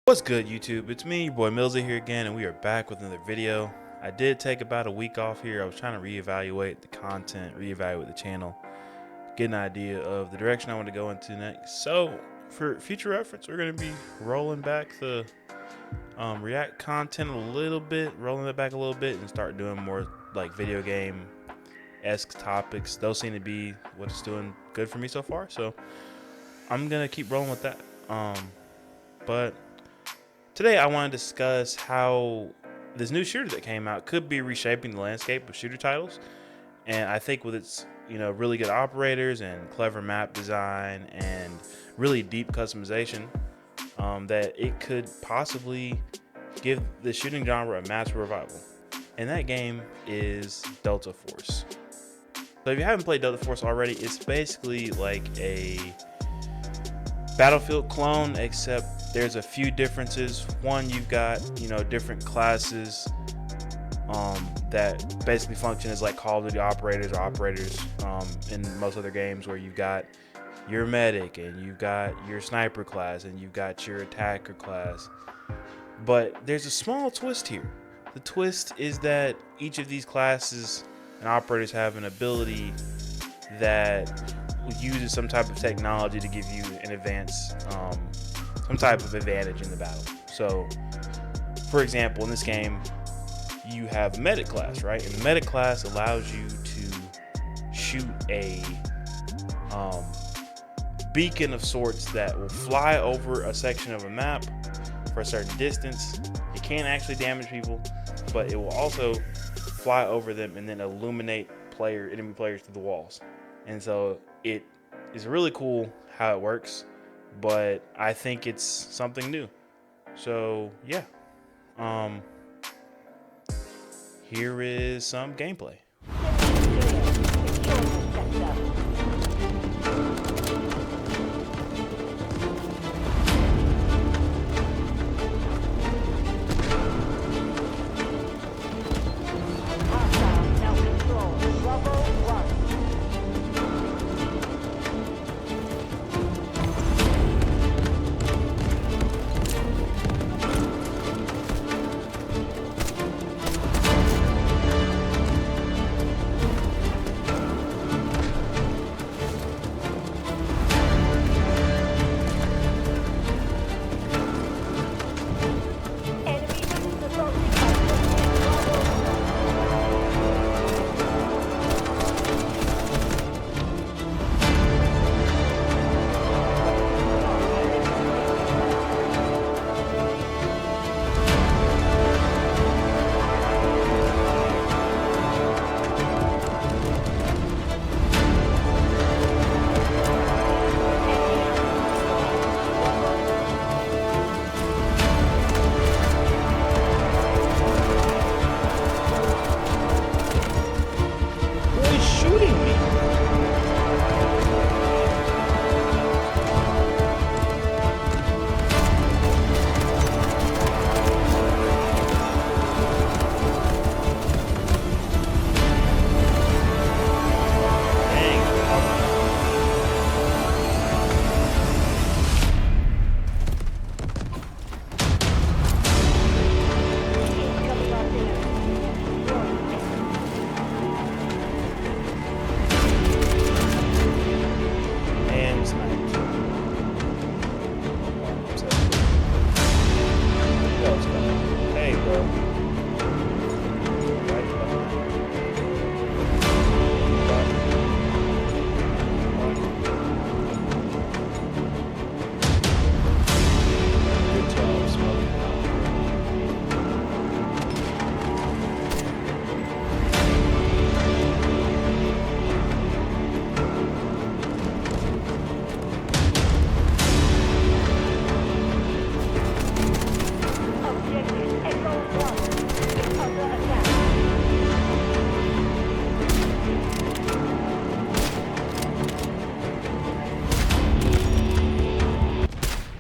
What's good, YouTube? It's me, your boy Millsy here again, and we are back with another video. I did take about a week off here. I was trying to reevaluate the content, reevaluate the channel, get an idea of the direction I want to go into next. So, for future reference, we're going to be rolling back the React content a little bit, rolling it back a little bit, and start doing more like video game-esque topics. Those seem to be what's doing good for me so far, so I'm going to keep rolling with that. But today I want to discuss how this new shooter that came out could be reshaping the landscape of shooter titles. And I think with its, really good operators and clever map design and really deep customization, that it could possibly give the shooting genre a massive revival. And that game is Delta Force. So if you haven't played Delta Force already, it's basically like a Battlefield clone, except there's a few differences. One, you've got different classes that basically function as like Call of Duty operators or operators in most other games, where you've got your medic and you've got your sniper class and you've got your attacker class. But there's a small twist here. The twist is that each of these classes and operators have an ability that uses some type of technology to give you an advance, some type of advantage in the battle. So, for example, in this game, you have a medic class, right? And the medic class allows you to shoot a beacon of sorts that will fly over a section of a map for a certain distance. It can't actually damage people, but it will also fly over them and then illuminate enemy players through the walls. And so it is really cool how it works, but I think it's something new. So yeah, here is some gameplay.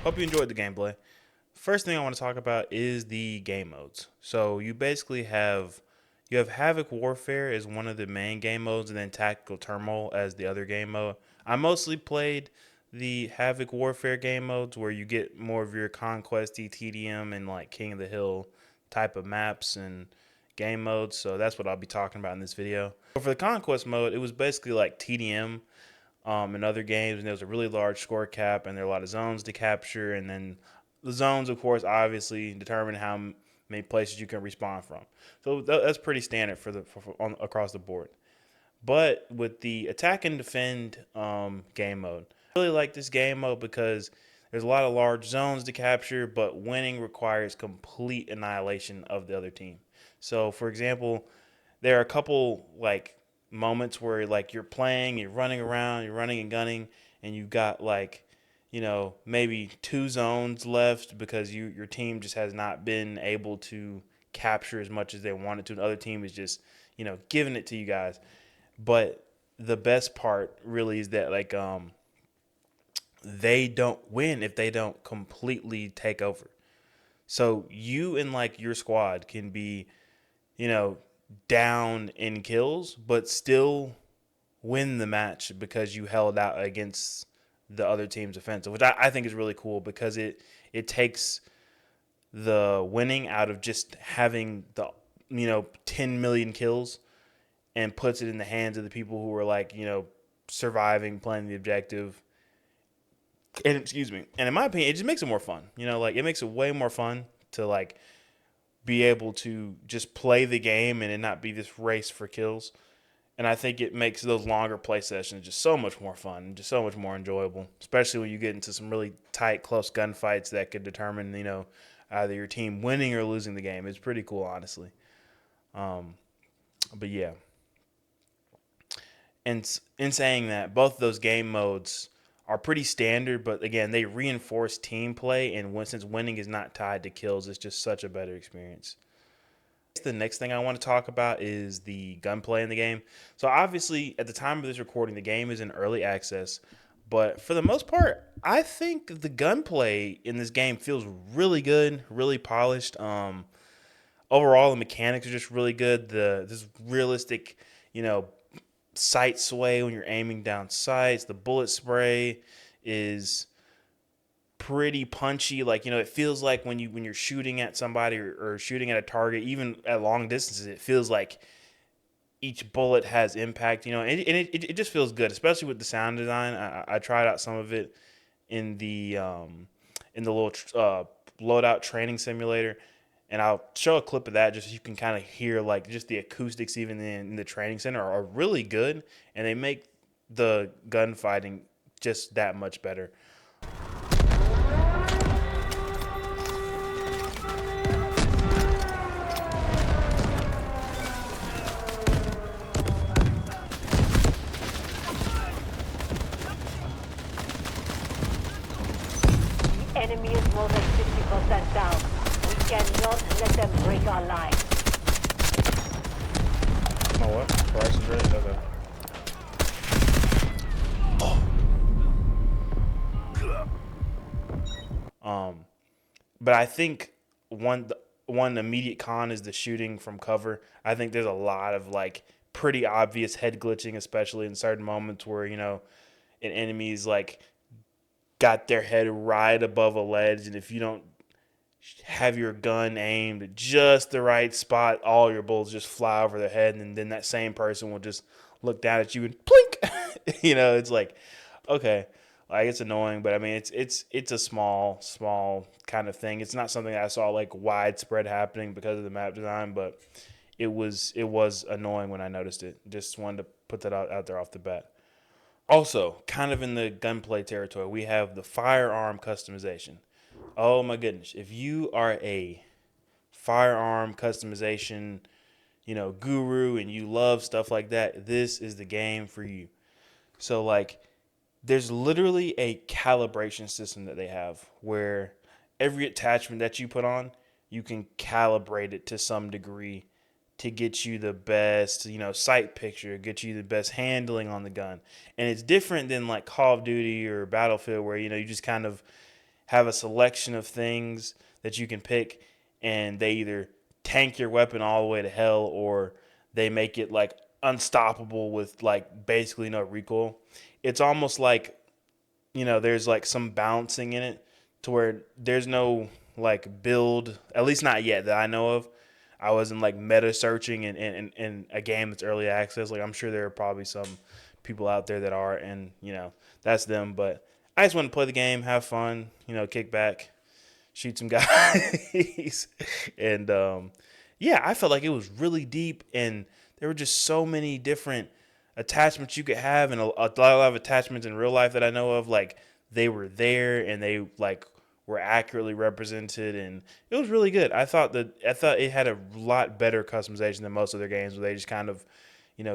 Hope you enjoyed the gameplay. First thing I want to talk about is the game modes. So you basically have Havoc Warfare as one of the main game modes, and then Tactical Turmoil as the other game mode. I mostly played the Havoc Warfare game modes where you get more of your conquesty TDM and like King of the Hill type of maps and game modes. So that's what I'll be talking about in this video. But for the conquest mode, it was basically like TDM in other games, and there was a really large score cap, and there are a lot of zones to capture, and then the zones, of course, obviously determine how many places you can respawn from. So that's pretty standard across the board. But with the attack and defend game mode, I really like this game mode because there's a lot of large zones to capture, but winning requires complete annihilation of the other team. So, for example, there are a couple like moments where like you're playing, you're running around, you're running and gunning, and you've got like, maybe two zones left because your team just has not been able to capture as much as they wanted to. The other team is just, giving it to you guys. But the best part really is that like they don't win if they don't completely take over. So you and like your squad can be, you know, down in kills, but still win the match because you held out against the other team's offensive, which I think is really cool because it takes the winning out of just having the 10 million kills and puts it in the hands of the people who are like surviving, playing the objective. And excuse me, and in my opinion, it just makes it more fun. Like it makes it way more fun to like be able to just play the game and it not be this race for kills. And I think it makes those longer play sessions just so much more fun and just so much more enjoyable, especially when you get into some really tight, close gunfights that could determine, either your team winning or losing the game. It's pretty cool, honestly. But yeah. And in saying that, both of those game modes are pretty standard, but again, they reinforce team play, and since winning is not tied to kills, it's just such a better experience. The next thing I want to talk about is the gunplay in the game. So obviously, at the time of this recording, the game is in early access, but for the most part, I think the gunplay in this game feels really good, really polished. Overall, the mechanics are just really good. This realistic, sight sway when you're aiming down sights. The bullet spray is pretty punchy. Like, it feels like when you're shooting at somebody or shooting at a target, even at long distances, it feels like each bullet has impact, and it just feels good, especially with the sound design. I tried out some of it in the little loadout training simulator, and I'll show a clip of that just so you can kind of hear like just the acoustics even in the training center are really good, and they make the gunfighting just that much better. Enemy is more than 50% down. We cannot let them break our line. Oh, what? Price is ready? Okay. But I think one immediate con is the shooting from cover. I think there's a lot of like pretty obvious head glitching, especially in certain moments where an enemy's like got their head right above a ledge, and if you don't have your gun aimed at just the right spot, all your bullets just fly over their head, and then that same person will just look down at you and plink. It's like, okay, like it's annoying, but I mean it's a small kind of thing. It's not something that I saw like widespread happening because of the map design, but it was annoying when I noticed it. Just wanted to put that out there off the bat. Also, kind of in the gunplay territory, we have the firearm customization. Oh my goodness. If you are a firearm customization, guru, and you love stuff like that, this is the game for you. So like there's literally a calibration system that they have where every attachment that you put on, you can calibrate it to some degree to get you the best, sight picture, get you the best handling on the gun. And it's different than like Call of Duty or Battlefield where, you just kind of have a selection of things that you can pick and they either tank your weapon all the way to hell or they make it like unstoppable with like basically no recoil. It's almost like, there's like some balancing in it to where there's no like build, at least not yet that I know of. I wasn't like meta searching in a game that's early access. Like I'm sure there are probably some people out there that are, and that's them. But I just want to play the game, have fun, kick back, shoot some guys, and yeah, I felt like it was really deep, and there were just so many different attachments you could have, and a lot of attachments in real life that I know of, like they were there and they like were accurately represented, and it was really good. I thought it had a lot better customization than most other games, where they just kind of,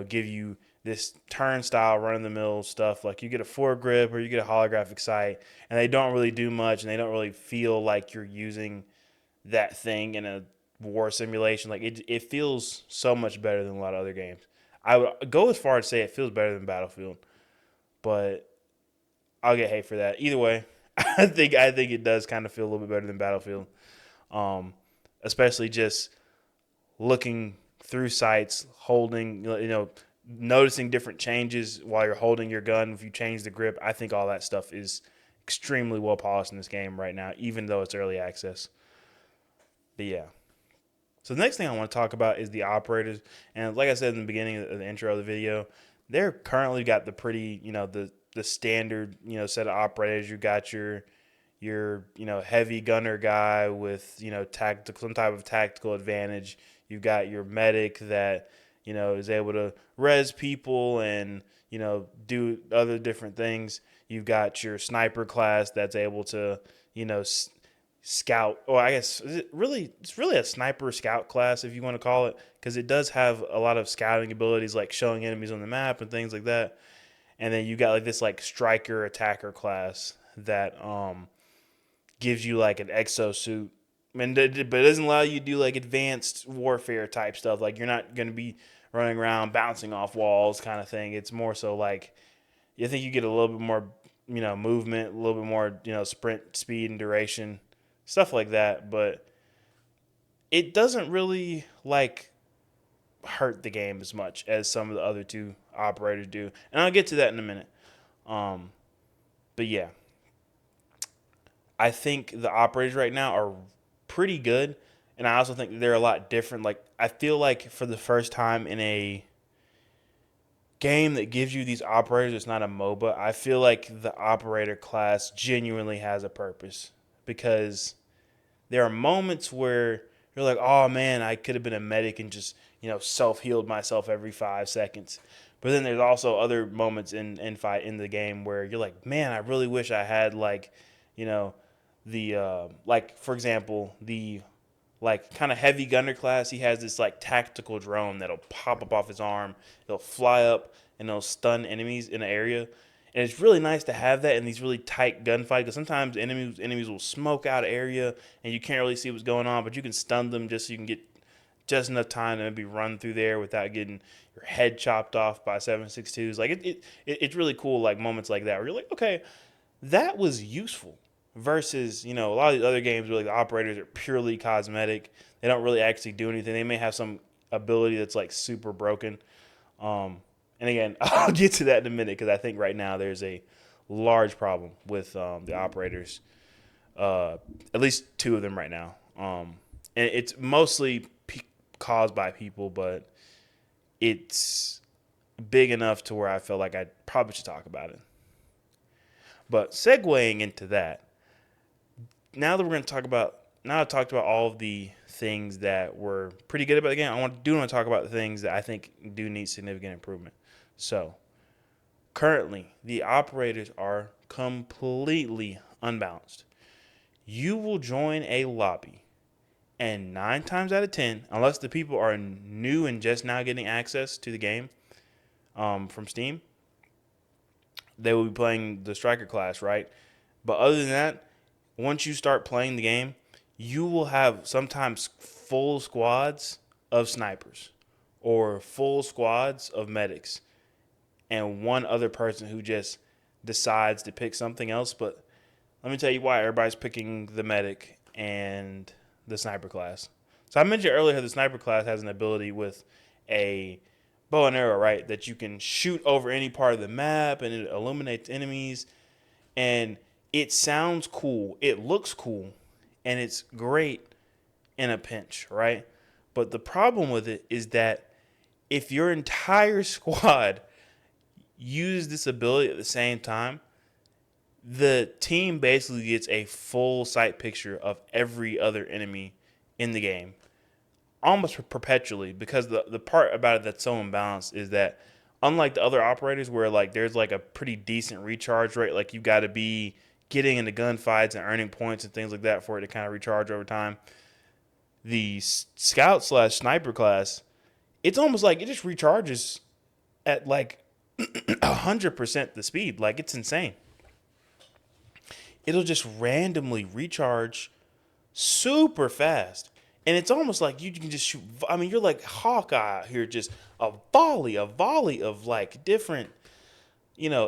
give you this turnstile, run of the mill stuff. Like you get a foregrip or you get a holographic sight, and they don't really do much, and they don't really feel like you're using that thing in a war simulation. Like it feels so much better than a lot of other games. I would go as far as say it feels better than Battlefield, but I'll get hate for that. Either way, I think it does kind of feel a little bit better than Battlefield, especially just looking through sights, holding, noticing different changes while you're holding your gun. If you change the grip, I think all that stuff is extremely well polished in this game right now, even though it's early access. But yeah. So the next thing I want to talk about is the operators. And like I said in the beginning of the intro of the video, they're currently got the pretty, the standard, set of operators. You got your heavy gunner guy with, tactical, some type of tactical advantage. You've got your medic that, is able to res people and, do other different things. You've got your sniper class that's able to, scout, or I guess it's really a sniper scout class, if you want to call it, because it does have a lot of scouting abilities, like showing enemies on the map and things like that. And then you got like this like striker attacker class that gives you like an exosuit, but it doesn't allow you to do like advanced warfare type stuff. Like you're not going to be running around bouncing off walls kind of thing. It's more so like you think you get a little bit more movement, a little bit more sprint speed and duration, stuff like that. But it doesn't really like hurt the game as much as some of the other two operators do, and I'll get to that in a minute. But yeah, I think the operators right now are pretty good, and I also think they're a lot different. Like I feel like for the first time in a game that gives you these operators, it's not a MOBA. I feel like the operator class genuinely has a purpose, because there are moments where you're like, oh man, I could have been a medic and just self-healed myself every 5 seconds. But then there's also other moments in the game where you're like, man, I really wish I had like, the like for example, the like kind of heavy gunner class. He has this like tactical drone that'll pop up off his arm. It'll fly up and it'll stun enemies in an area. And it's really nice to have that in these really tight gunfights, because sometimes enemies will smoke out an area and you can't really see what's going on, but you can stun them just so you can get just enough time to maybe run through there without getting your head chopped off by 7.62s. Like it's really cool, like moments like that where you're like, okay, that was useful. Versus, a lot of these other games where like the operators are purely cosmetic. They don't really actually do anything. They may have some ability that's like super broken. And again, I'll get to that in a minute, because I think right now there's a large problem with the operators. At least two of them right now. And it's mostly caused by people, but it's big enough to where I feel like I probably should talk about it. But segueing into that, now that we're going to talk about, now I've talked about all of the things that were pretty good about the game, I want to talk about the things that I think do need significant improvement. So, currently, the operators are completely unbalanced. You will join a lobby, and 9 times out of 10, unless the people are new and just now getting access to the game from Steam, they will be playing the striker class, right? But other than that, once you start playing the game, you will have sometimes full squads of snipers or full squads of medics and one other person who just decides to pick something else. But let me tell you why everybody's picking the medic and the sniper class. So I mentioned earlier how the sniper class has an ability with a bow and arrow, right? That you can shoot over any part of the map and it illuminates enemies. And it sounds cool, it looks cool, and it's great in a pinch, right? But the problem with it is that if your entire squad uses this ability at the same time, the team basically gets a full sight picture of every other enemy in the game almost perpetually, because the part about it that's so imbalanced is that unlike the other operators where like there's like a pretty decent recharge rate, like you got to be getting into gunfights and earning points and things like that for it to kind of recharge over time, the scout slash sniper class, it's almost like it just recharges at like 100% the speed. Like it's insane. It'll just randomly recharge super fast. And it's almost like you can just shoot. I mean, you're like Hawkeye here, just a volley of like different,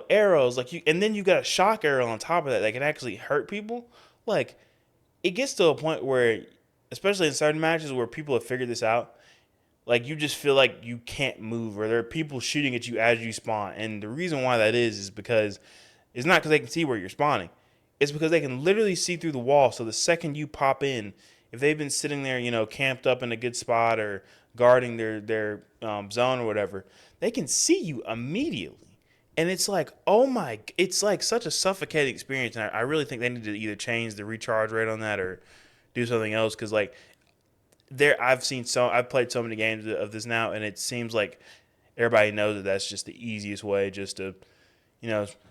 arrows. Like you, and then you got a shock arrow on top of that can actually hurt people. Like it gets to a point where, especially in certain matches where people have figured this out, like you just feel like you can't move, or there are people shooting at you as you spawn. And the reason why that is because it's not because they can see where you're spawning. It's because they can literally see through the wall. So the second you pop in, if they've been sitting there, camped up in a good spot or guarding their zone or whatever, they can see you immediately. And it's like, oh my, it's like such a suffocating experience. And I really think they need to either change the recharge rate on that or do something else. Because like I've played so many games of this now, and it seems like everybody knows that that's just the easiest way, just to,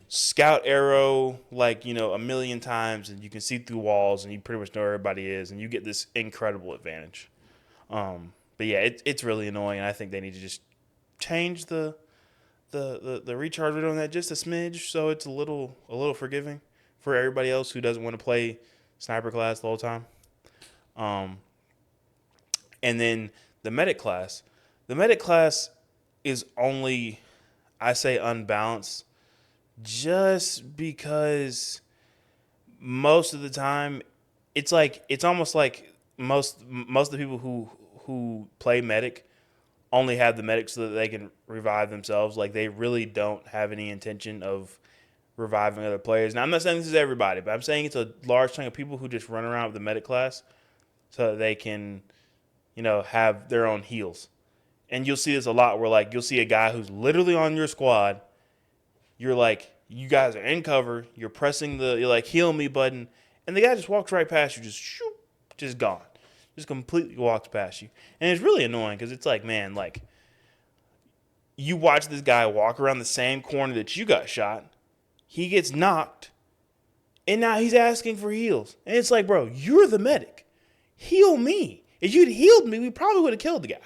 scout arrow like a million times, and you can see through walls, and you pretty much know where everybody is, and you get this incredible advantage. But yeah, it's really annoying, and I think they need to just change the recharge rate on that just a smidge, so it's a little forgiving for everybody else who doesn't want to play sniper class the whole time. And then the medic class. The medic class is only, I say, unbalanced just because most of the time it's almost like most of the people who play medic only have the medic so that they can revive themselves. Like they really don't have any intention of reviving other players. Now I'm not saying this is everybody, but I'm saying it's a large chunk of people who just run around with the medic class so that they can have their own heals. And you'll see this a lot where like you'll see a guy who's literally on your squad. You're like, you guys are in cover. You're pressing you're like, heal me button. And the guy just walks right past you, just shoop, just gone. Just completely walks past you. And it's really annoying because it's like, man, like, you watch this guy walk around the same corner that you got shot. He gets knocked. And now he's asking for heals. And it's like, bro, you're the medic. Heal me. If you'd healed me, we probably would have killed the guy.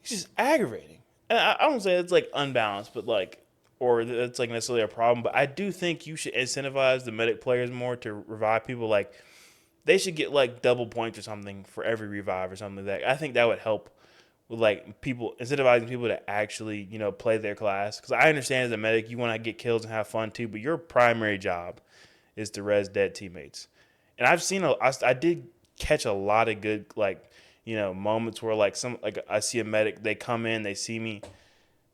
It's just aggravating. And I don't say it's like unbalanced, but like, or it's like necessarily a problem. But I do think you should incentivize the medic players more to revive people. Like, they should get like double points or something for every revive or something like that. I think that would help with like people, incentivizing people to actually, play their class. Because I understand as a medic, you want to get kills and have fun too, but your primary job is to res dead teammates. And I've seen I did catch a lot of good like moments where like I see a medic, they come in, they see me,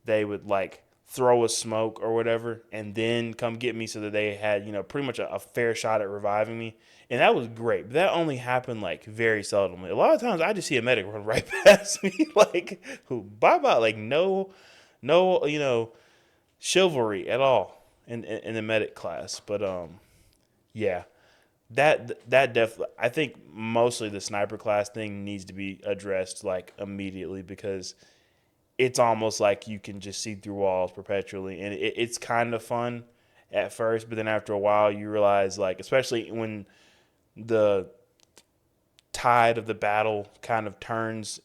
they would like throw a smoke or whatever and then come get me so that they had pretty much a fair shot at reviving me. And that was great, but that only happened like very seldomly. A lot of times I just see a medic run right past me, like, who bye bye, like no chivalry at all in the medic class. But yeah, that definitely, I think mostly the sniper class thing needs to be addressed like immediately, because it's almost like you can just see through walls perpetually, and it's kind of fun at first, but then after a while you realize, like, especially when the tide of the battle kind of turns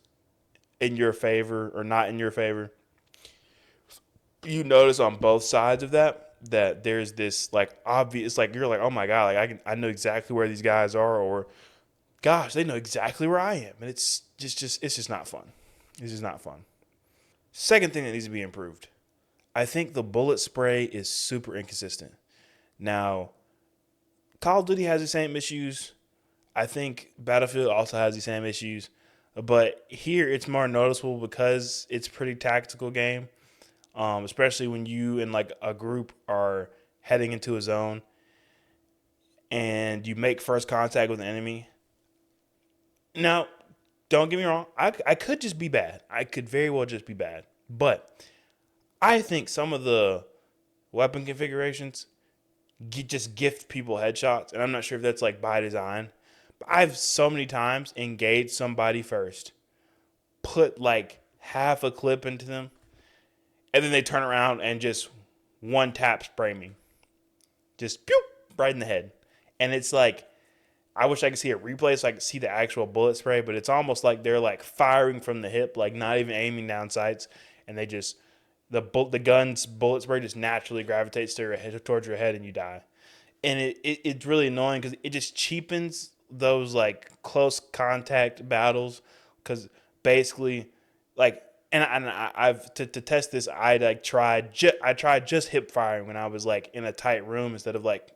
in your favor or not in your favor, you notice on both sides of that there's this like obvious, like, you're like, oh my god, like I know exactly where these guys are, or gosh, they know exactly where I am, and it's just not fun. It's just not fun. Second thing that needs to be improved, I think the bullet spray is super inconsistent. Now, Call of Duty has the same issues. I think Battlefield also has the same issues. But here it's more noticeable because it's a pretty tactical game, especially when you and like a group are heading into a zone. and you make first contact with an enemy. Now, don't get me wrong, I could just be bad. I could very well just be bad. But I think some of the weapon configurations just gift people headshots, and I'm not sure if that's like by design. But I've so many times engaged somebody first, put like half a clip into them, and then they turn around and just one tap spray me. Just pew, right in the head. And it's like, I wish I could see a replay so I could see the actual bullet spray, but it's almost like they're like firing from the hip, like not even aiming down sights, and they just the gun's bullet spray just naturally gravitates to your head, towards your head, and you die. And it's really annoying because it just cheapens those like close contact battles because basically like I've to test this I tried just hip firing when I was like in a tight room instead of like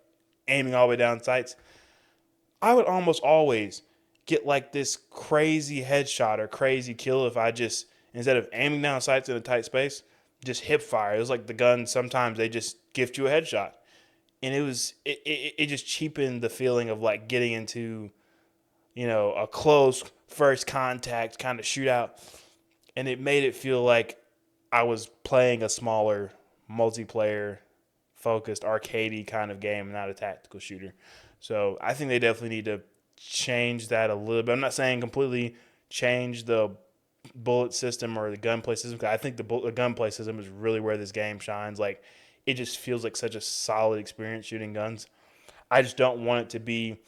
aiming all the way down sights. I would almost always get like this crazy headshot or crazy kill if I just, instead of aiming down sights in a tight space, just hip fire. It was like the gun, sometimes they just gift you a headshot. And it just cheapened the feeling of like getting into, a close first contact kind of shootout. And it made it feel like I was playing a smaller multiplayer focused arcadey kind of game, not a tactical shooter. So I think they definitely need to change that a little bit. I'm not saying completely change the bullet system or the gunplay system, because I think the gunplay system is really where this game shines. Like, it just feels like such a solid experience shooting guns. I just don't want it to be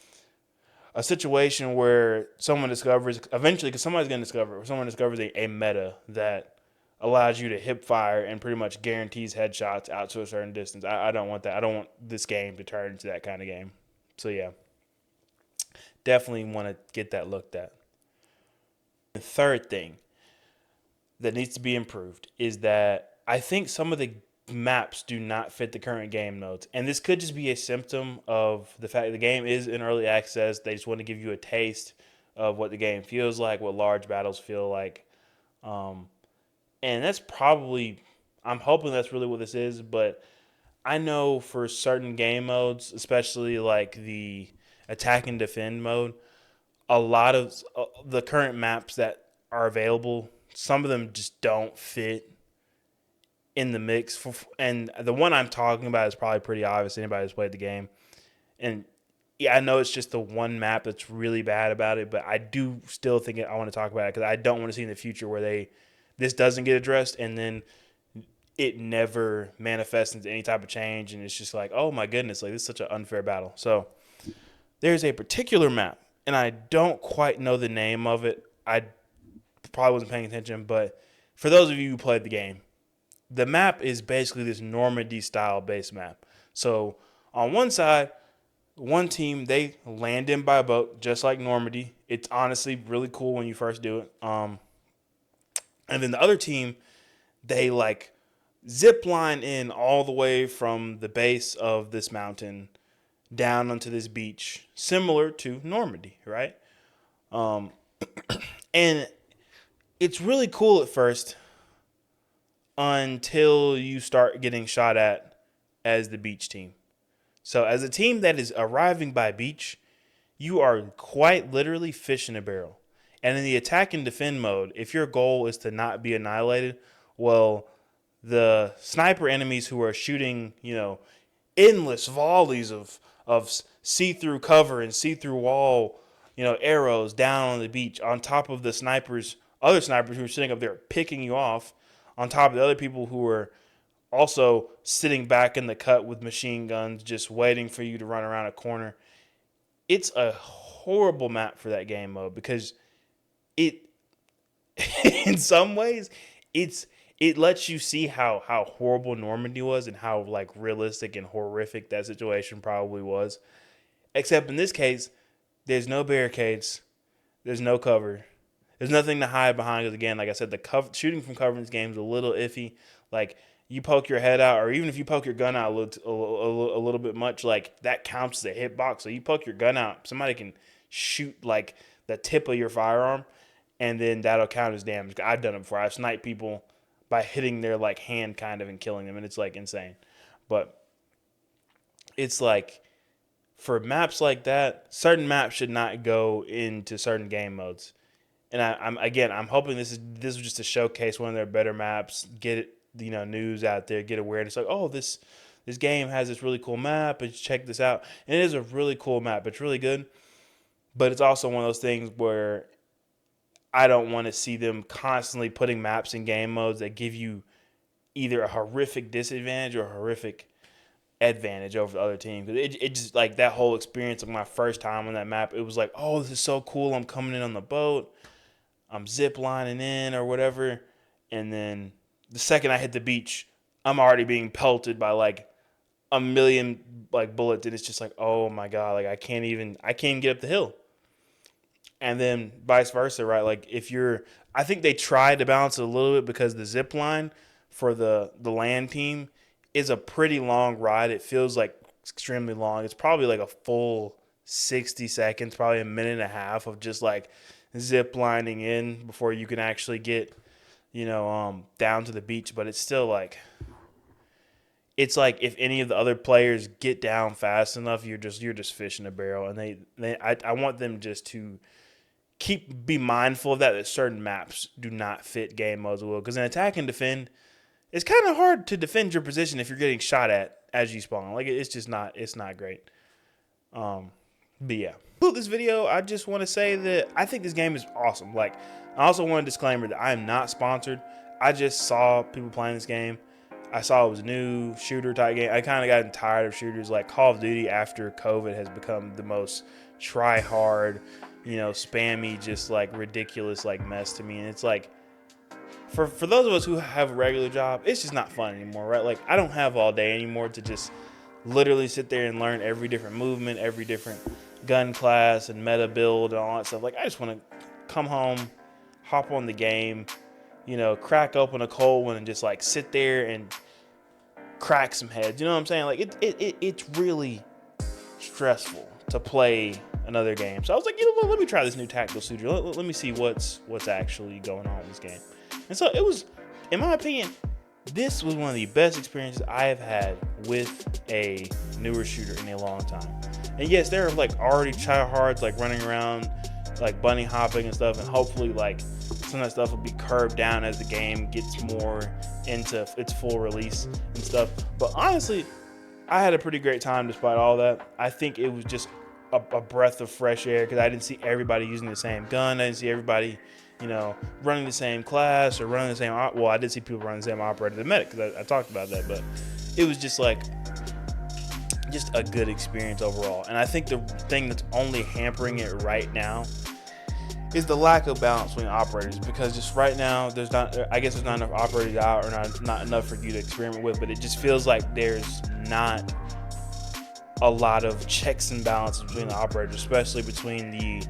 a situation where someone discovers eventually, because somebody's going to discover it, where someone discovers a meta that allows you to hip fire and pretty much guarantees headshots out to a certain distance. I don't want that. I don't want this game to turn into that kind of game. So yeah, definitely want to get that looked at. The third thing that needs to be improved is that I think some of the maps do not fit the current game modes. And this could just be a symptom of the fact the game is in early access. They just want to give you a taste of what the game feels like, what large battles feel like. And that's probably, I'm hoping that's really what this is, but I know for certain game modes, especially like the attack and defend mode, a lot of the current maps that are available, some of them just don't fit in the mix. And the one I'm talking about is probably pretty obvious. Anybody who's played the game. And yeah, I know it's just the one map that's really bad about it, but I do still think I want to talk about it because I don't want to see in the future where this doesn't get addressed and then it never manifests into any type of change, and it's just like, oh my goodness, like this is such an unfair battle. So there's a particular map, and I don't quite know the name of it. I probably wasn't paying attention, but for those of you who played the game, the map is basically this Normandy style base map. So on one side, one team, they land in by boat just like Normandy. It's honestly really cool when you first do it. And then the other team, they like zip line in all the way from the base of this mountain down onto this beach, similar to Normandy, right? And it's really cool at first until you start getting shot at as the beach team. So as a team that is arriving by beach, you are quite literally fish in a barrel. And in the attack and defend mode, if your goal is to not be annihilated, well, the sniper enemies who are shooting, endless volleys of see-through cover and see-through wall, arrows down on the beach on top of the other snipers who are sitting up there picking you off, on top of the other people who are also sitting back in the cut with machine guns just waiting for you to run around a corner. It's a horrible map for that game mode because it in some ways it lets you see how horrible Normandy was and how like realistic and horrific that situation probably was. Except in this case, there's no barricades, there's no cover, there's nothing to hide behind. Because again, like I said, the shooting from cover in this game is a little iffy. Like you poke your head out, or even if you poke your gun out a little bit much, like that counts as a hitbox. So you poke your gun out, somebody can shoot like the tip of your firearm, and then that'll count as damage. I've done it before. I've sniped people by hitting their like hand kind of and killing them, and it's like insane. But it's like for maps like that, certain maps should not go into certain game modes. And I'm hoping this was just to showcase one of their better maps, get it, news out there, get awareness. Like, oh, this game has this really cool map, and check this out. And it is a really cool map. It's really good, but it's also one of those things where I don't want to see them constantly putting maps in game modes that give you either a horrific disadvantage or a horrific advantage over the other team. Because it just, like, that whole experience of my first time on that map, it was like, oh, this is so cool. I'm coming in on the boat. I'm zip lining in or whatever. And then the second I hit the beach, I'm already being pelted by like a million like bullets. And it's just like, oh my God, like I can't even get up the hill. And then vice versa, right? Like I think they tried to balance it a little bit because the zip line for the land team is a pretty long ride. It feels like extremely long. It's probably like a full 60 seconds, probably a minute and a half of just like zip lining in before you can actually get, down to the beach. But it's still like, it's like if any of the other players get down fast enough, you're just fishing a barrel. And I want them just to be mindful of that certain maps do not fit game modes well. Because in attack and defend, it's kind of hard to defend your position if you're getting shot at as you spawn. Like it's not great. But yeah. This video, I just want to say that I think this game is awesome. Like, I also want a disclaimer that I am not sponsored. I just saw people playing this game. I saw it was a new shooter type game. I kind of gotten tired of shooters. Like Call of Duty after COVID has become the most try hard, spammy, just like ridiculous like mess to me. And it's like, for those of us who have a regular job, it's just not fun anymore, right? Like, I don't have all day anymore to just literally sit there and learn every different movement, every different gun class and meta build and all that stuff. Like, I just want to come home, hop on the game, crack open a cold one and just like sit there and crack some heads. You know what I'm saying? Like, it's really stressful to play another game. So I was like, let me try this new tactical shooter. Let me see what's actually going on in this game. And so it was, in my opinion, this was one of the best experiences I have had with a newer shooter in a long time. And yes, there are like already tryhards like running around, like bunny hopping and stuff, and hopefully like some of that stuff will be curbed down as the game gets more into its full release and stuff. But honestly, I had a pretty great time despite all that. I think it was just a breath of fresh air because I didn't see everybody using the same gun. I didn't see everybody, running the same class or running the same. Well, I did see people running the same operator, the medic, because I talked about that. But it was just like, just a good experience overall. And I think the thing that's only hampering it right now is the lack of balance between operators, because just right now there's not enough operators out, or not enough for you to experiment with. But it just feels like there's not a lot of checks and balances between the operators, especially between the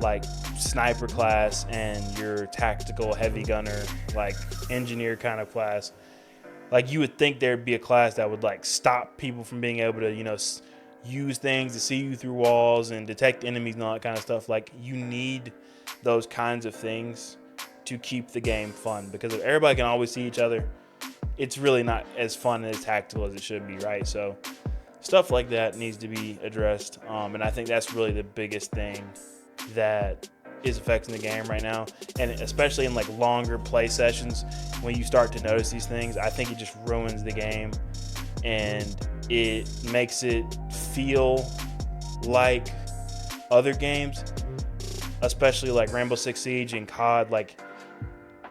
like sniper class and your tactical heavy gunner, like engineer kind of class. Like, you would think there'd be a class that would like stop people from being able to, use things to see you through walls and detect enemies and all that kind of stuff. Like, you need those kinds of things to keep the game fun, because if everybody can always see each other, it's really not as fun and as tactical as it should be, right? So stuff like that needs to be addressed. And I think that's really the biggest thing that is affecting the game right now. And especially in like longer play sessions, when you start to notice these things, I think it just ruins the game, and it makes it feel like other games, especially like Rainbow Six Siege and COD. Like,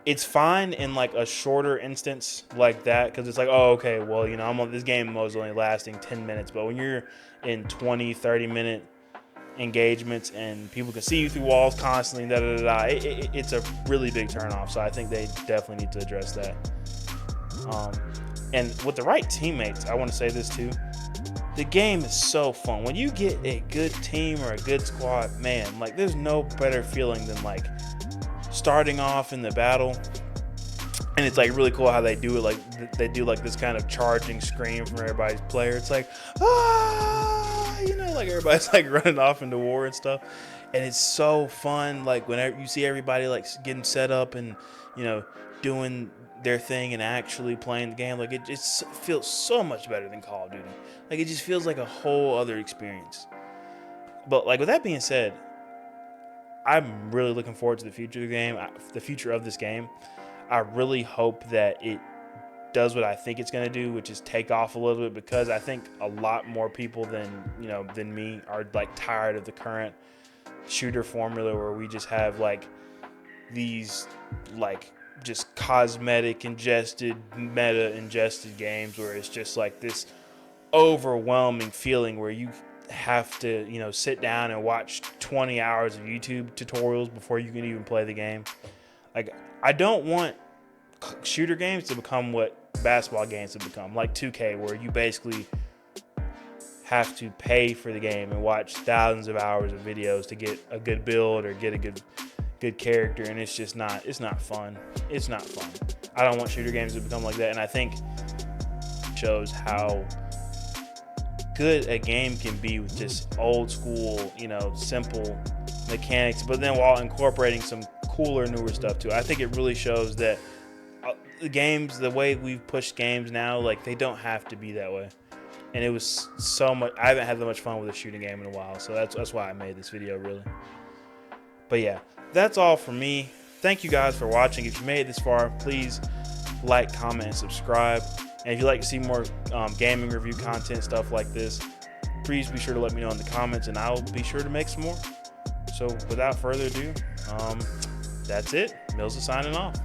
it's fine in like a shorter instance like that, because it's like, oh, okay, well, this game mode is only lasting 10 minutes. But when you're in 20-30 minute engagements and people can see you through walls constantly, it's a really big turnoff. So I think they definitely need to address that. And with the right teammates, I want to say this too, the game is so fun when you get a good team or a good squad. Man, like, there's no better feeling than like starting off in the battle. And it's like really cool how they do it. Like, they do like this kind of charging scream from everybody's player. It's like, like everybody's like running off into war and stuff. And it's so fun. Like, whenever you see everybody like getting set up and, doing their thing and actually playing the game, like it just feels so much better than Call of Duty. Like it just feels like a whole other experience. But like with that being said, I'm really looking forward to the future of the game, the future of this game. I really hope that it does what I think it's going to do, which is take off a little bit, because I think a lot more people than me are like tired of the current shooter formula where we just have like these like just cosmetic ingested, meta ingested games where it's just like this overwhelming feeling where you have to, sit down and watch 20 hours of YouTube tutorials before you can even play the game. Like, I don't want shooter games to become what basketball games have become, like 2K, where you basically have to pay for the game and watch thousands of hours of videos to get a good build or get a good character, and it's just not fun. It's not fun. I don't want shooter games to become like that, and I think it shows how good a game can be with just old school, simple mechanics, but then while incorporating some cooler, newer stuff too. I think it really shows that the way we've pushed games now, like they don't have to be that way. And it was so much. I haven't had that much fun with a shooting game in a while, so that's why I made this video, really. But yeah, that's all for me. Thank you guys for watching. If you made it this far, please like, comment, and subscribe. And if you'd like to see more gaming review content, stuff like this, please be sure to let me know in the comments, and I'll be sure to make some more. So without further ado, that's it. Mills is signing off.